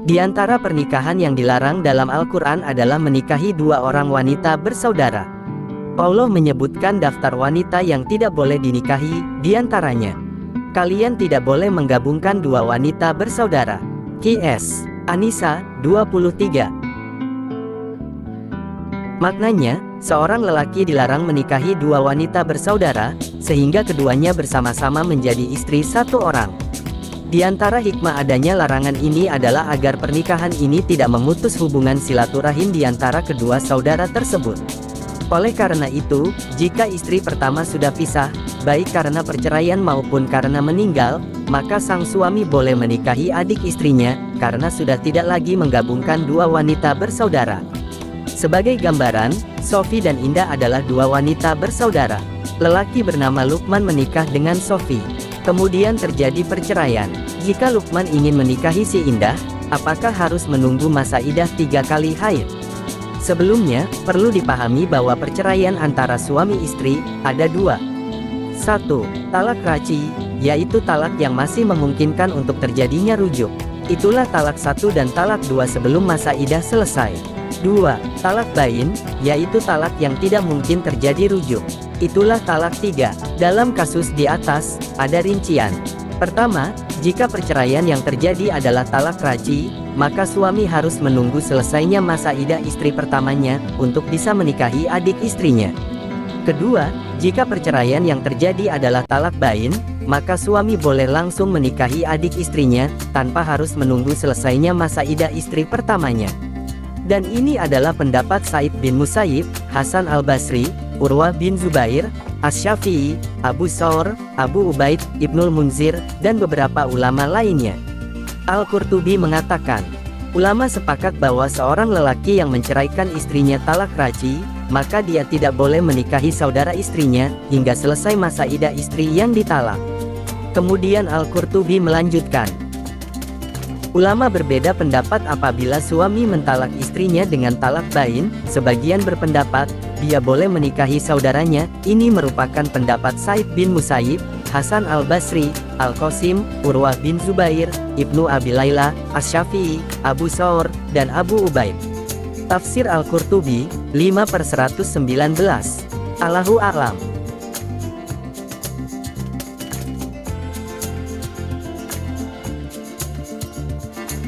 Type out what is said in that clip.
Di antara pernikahan yang dilarang dalam Al-Quran adalah menikahi dua orang wanita bersaudara. Allah menyebutkan daftar wanita yang tidak boleh dinikahi, di antaranya. Kalian tidak boleh menggabungkan dua wanita bersaudara. Qs. An-Nisa, 23. Maknanya, seorang lelaki dilarang menikahi dua wanita bersaudara, sehingga keduanya bersama-sama menjadi istri satu orang. Di antara hikmah adanya larangan ini adalah agar pernikahan ini tidak memutus hubungan silaturahim di antara kedua saudara tersebut. Oleh karena itu, jika istri pertama sudah pisah, baik karena perceraian maupun karena meninggal, maka sang suami boleh menikahi adik istrinya, karena sudah tidak lagi menggabungkan dua wanita bersaudara. Sebagai gambaran, Sofi dan Indah adalah dua wanita bersaudara. Lelaki bernama Lukman menikah dengan Sofi. Kemudian terjadi perceraian. Jika Lukman ingin menikahi si Indah, apakah harus menunggu masa iddah 3 kali haid? Sebelumnya, perlu dipahami bahwa perceraian antara suami istri ada dua. 1. Talak raji, yaitu talak yang masih memungkinkan untuk terjadinya rujuk. Itulah talak 1 dan talak 2 sebelum masa iddah selesai. 2. Talak bain, yaitu talak yang tidak mungkin terjadi rujuk. Itulah talak 3. Dalam kasus di atas, ada rincian. Pertama, jika perceraian yang terjadi adalah talak raji, maka suami harus menunggu selesainya masa iddah istri pertamanya, untuk bisa menikahi adik istrinya. Kedua, jika perceraian yang terjadi adalah talak bain, maka suami boleh langsung menikahi adik istrinya, tanpa harus menunggu selesainya masa iddah istri pertamanya. Dan ini adalah pendapat Sa'id bin Musayyib, Hasan al-Basri, Urwah bin Zubair, Asy-Syafi'i, Abu Thawr, Abu Ubaid, Ibnul Munzir, dan beberapa ulama lainnya. Al-Qurtubi mengatakan, ulama sepakat bahwa seorang lelaki yang menceraikan istrinya talak raji, maka dia tidak boleh menikahi saudara istrinya, hingga selesai masa iddah istri yang ditalak. Kemudian Al-Qurtubi melanjutkan, ulama berbeda pendapat apabila suami mentalak istrinya dengan talak bain. Sebagian berpendapat, dia boleh menikahi saudaranya. Ini merupakan pendapat Sa'id bin Musayyib, Hasan al-Basri, Al-Qasim, Urwah bin Zubair, Ibnu Abi Layla, Asy-Syafi'i, Abu Thawr, dan Abu Ubaid. Tafsir Al-Qurtubi, 5/119. Allahu a'lam.